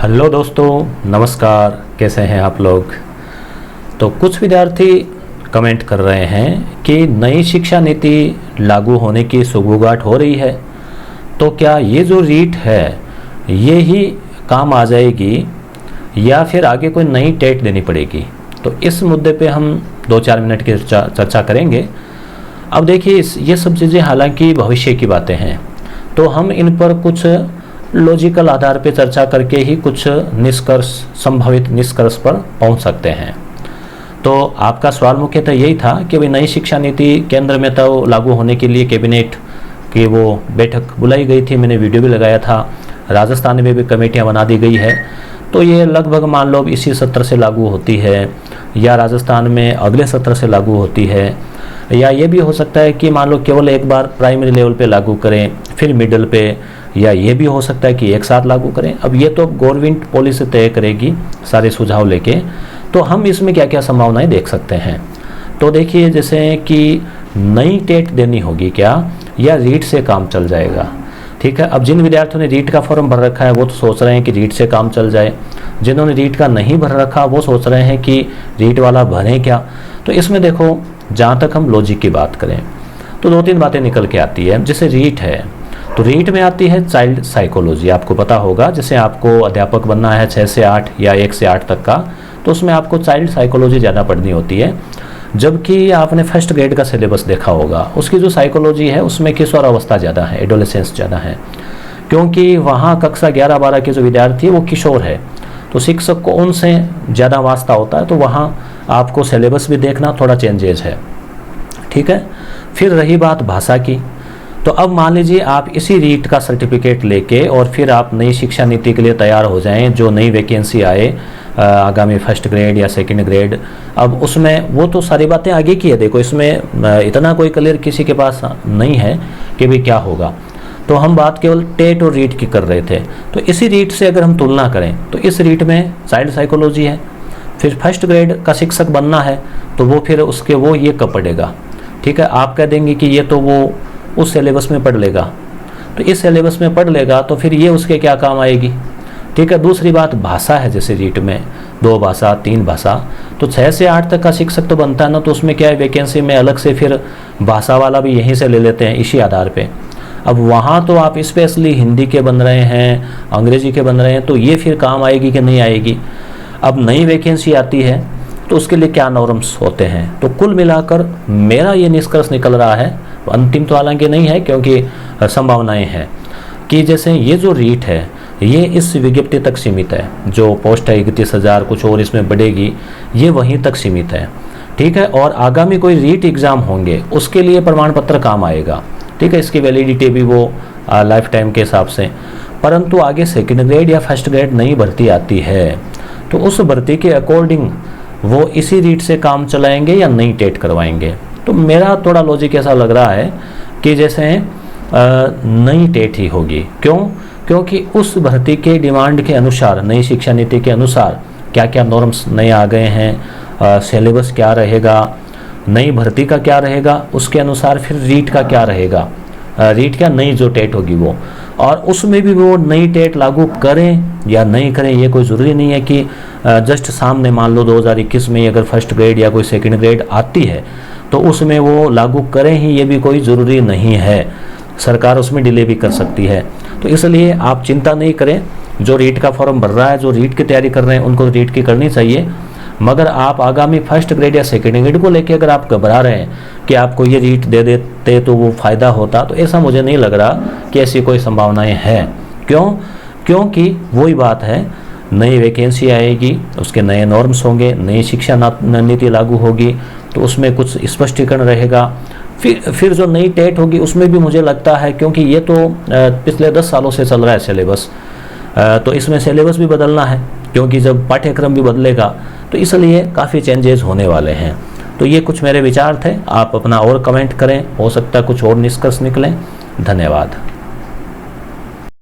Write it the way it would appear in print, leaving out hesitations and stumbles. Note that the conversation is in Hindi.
हेलो दोस्तों, नमस्कार। कैसे हैं आप लोग। तो कुछ विद्यार्थी कमेंट कर रहे हैं कि नई शिक्षा नीति लागू होने की सुगबुगाहट हो रही है, तो क्या ये जो रीट है ये ही काम आ जाएगी या फिर आगे कोई नई टेट देनी पड़ेगी। तो इस मुद्दे पे हम 2-4 मिनट की चर्चा करेंगे। अब देखिए, ये सब चीज़ें हालांकि भविष्य की बातें हैं, तो हम इन पर कुछ लॉजिकल आधार पर चर्चा करके ही कुछ निष्कर्ष, संभावित निष्कर्ष पर पहुंच सकते हैं। तो आपका सवाल मुख्यतः यही था कि भाई नई शिक्षा नीति केंद्र में तो लागू होने के लिए कैबिनेट की वो बैठक बुलाई गई थी, मैंने वीडियो भी लगाया था। राजस्थान में भी कमेटियां बना दी गई है, तो ये लगभग मान लो इसी सत्र से लागू होती है या राजस्थान में अगले सत्र से लागू होती है, या ये भी हो सकता है कि मान लो केवल एक बार प्राइमरी लेवल पे लागू करें फिर मिडिल पे, या ये भी हो सकता है कि एक साथ लागू करें। अब ये तो गवर्नमेंट पॉलिसी तय करेगी सारे सुझाव लेके। तो हम इसमें क्या क्या संभावनाएं देख सकते हैं। तो देखिए, जैसे कि नई टेट देनी होगी क्या, या रीट से काम चल जाएगा। ठीक है, अब जिन विद्यार्थियों ने रीट का फॉर्म भर रखा है वो तो सोच रहे हैं कि रीट से काम चल जाए, जिन्होंने रीट का नहीं भर रखा वो सोच रहे हैं कि रीट वाला भरें क्या। तो इसमें देखो, जहाँ तक हम लॉजिक की बात करें तो 2-3 बातें निकल के आती है। जैसे रीट है तो रीट में आती है चाइल्ड साइकोलॉजी, आपको पता होगा। जैसे आपको अध्यापक बनना है 6 से 8 या 1 से 8 तक का, तो उसमें आपको चाइल्ड साइकोलॉजी ज़्यादा पढ़नी होती है। जबकि आपने फर्स्ट ग्रेड का सिलेबस देखा होगा, उसकी जो साइकोलॉजी है उसमें किशोर अवस्था ज़्यादा है, एडोलेसेंस ज़्यादा है, क्योंकि वहाँ कक्षा 11-12 के जो विद्यार्थी है वो किशोर है। तो शिक्षक को उनसे ज़्यादा वास्ता होता है, तो वहाँ आपको सिलेबस भी देखना थोड़ा चेंजेज है। ठीक है, फिर रही बात भाषा की, तो अब मान लीजिए आप इसी रीट का सर्टिफिकेट लेके और फिर आप नई शिक्षा नीति के लिए तैयार हो जाएं, जो नई वैकेंसी आए आगामी फर्स्ट ग्रेड या सेकंड ग्रेड। अब उसमें वो तो सारी बातें आगे की है, देखो इसमें इतना कोई क्लियर किसी के पास नहीं है कि भाई क्या होगा। तो हम बात केवल टेट और रीट की कर रहे थे। तो इसी रीट से अगर हम तुलना करें तो इस रीट में चाइल्ड साइकोलॉजी है, फिर फर्स्ट ग्रेड का शिक्षक बनना है तो वो फिर उसके वो ये कब पढ़ेगा। ठीक है, आप कह देंगे कि ये तो वो उस सिलेबस में पढ़ लेगा, तो इस सिलेबस में पढ़ लेगा तो फिर ये उसके क्या काम आएगी। ठीक है, दूसरी बात भाषा है, जैसे रीट में 2 भाषा 3 भाषा, तो 6 से 8 तक का शिक्षक तो बनता है ना, तो उसमें क्या है, वैकेंसी में अलग से फिर भाषा वाला भी यहीं से ले लेते हैं इसी आधार पे। अब वहाँ तो आप स्पेशली हिंदी के बन रहे हैं, अंग्रेजी के बन रहे हैं, तो ये फिर काम आएगी कि नहीं आएगी। अब नई वैकेंसी आती है तो उसके लिए क्या नॉर्म्स होते हैं। तो कुल मिलाकर मेरा ये निष्कर्ष निकल रहा है, अंतिम तो हालांकि नहीं है क्योंकि संभावनाएं हैं, कि जैसे ये जो रीट है ये इस विज्ञप्ति तक सीमित है, जो पोस्ट है 31,000 कुछ और इसमें बढ़ेगी, ये वहीं तक सीमित है। ठीक है, और आगामी कोई रीट एग्ज़ाम होंगे उसके लिए प्रमाण पत्र काम आएगा। ठीक है, इसकी वैलिडिटी भी वो लाइफ टाइम के हिसाब से। परंतु आगे सेकेंड ग्रेड या फर्स्ट ग्रेड नई भर्ती आती है तो उस भर्ती के अकॉर्डिंग वो इसी रीट से काम चलाएंगे या नई टेट करवाएंगे। तो मेरा थोड़ा लॉजिक ऐसा लग रहा है कि जैसे नई टेट ही होगी। क्यों? क्योंकि उस भर्ती के डिमांड के अनुसार, नई शिक्षा नीति के अनुसार क्या क्या नॉर्म्स नए आ गए हैं, सिलेबस क्या रहेगा, नई भर्ती का क्या रहेगा, उसके अनुसार फिर रीट का क्या रहेगा, रीट क्या नई जो टेट होगी वो, और उसमें भी वो नई टेट लागू करें या नहीं करें ये कोई ज़रूरी नहीं है कि जस्ट सामने मान लो 2021 में अगर फर्स्ट ग्रेड या कोई सेकंड ग्रेड आती है तो उसमें वो लागू करें ही, ये भी कोई ज़रूरी नहीं है। सरकार उसमें डिले भी कर सकती है। तो इसलिए आप चिंता नहीं करें, जो रीट का फॉर्म भर रहा है, जो रीट की तैयारी कर रहे हैं उनको रीट की करनी चाहिए। मगर आप आगामी फर्स्ट ग्रेड या सेकेंड ग्रेड को लेकर अगर आप घबरा रहे हैं कि आपको ये रीट दे देते तो वो फ़ायदा होता, तो ऐसा मुझे नहीं लग रहा कि ऐसी कोई संभावनाएं हैं। क्यों? क्योंकि वही बात है, नई वैकेंसी आएगी, उसके नए नॉर्म्स होंगे, नई शिक्षा नीति लागू होगी, तो उसमें कुछ स्पष्टीकरण रहेगा। फिर जो नई टेट होगी उसमें भी मुझे लगता है, क्योंकि ये तो पिछले 10 सालों से चल रहा है सिलेबस, तो इसमें सिलेबस भी बदलना है, क्योंकि जब पाठ्यक्रम भी बदलेगा तो इसलिए काफ़ी चेंजेस होने वाले हैं। तो ये कुछ मेरे विचार थे, आप अपना और कमेंट करें, हो सकता है कुछ और निष्कर्ष निकलें। धन्यवाद।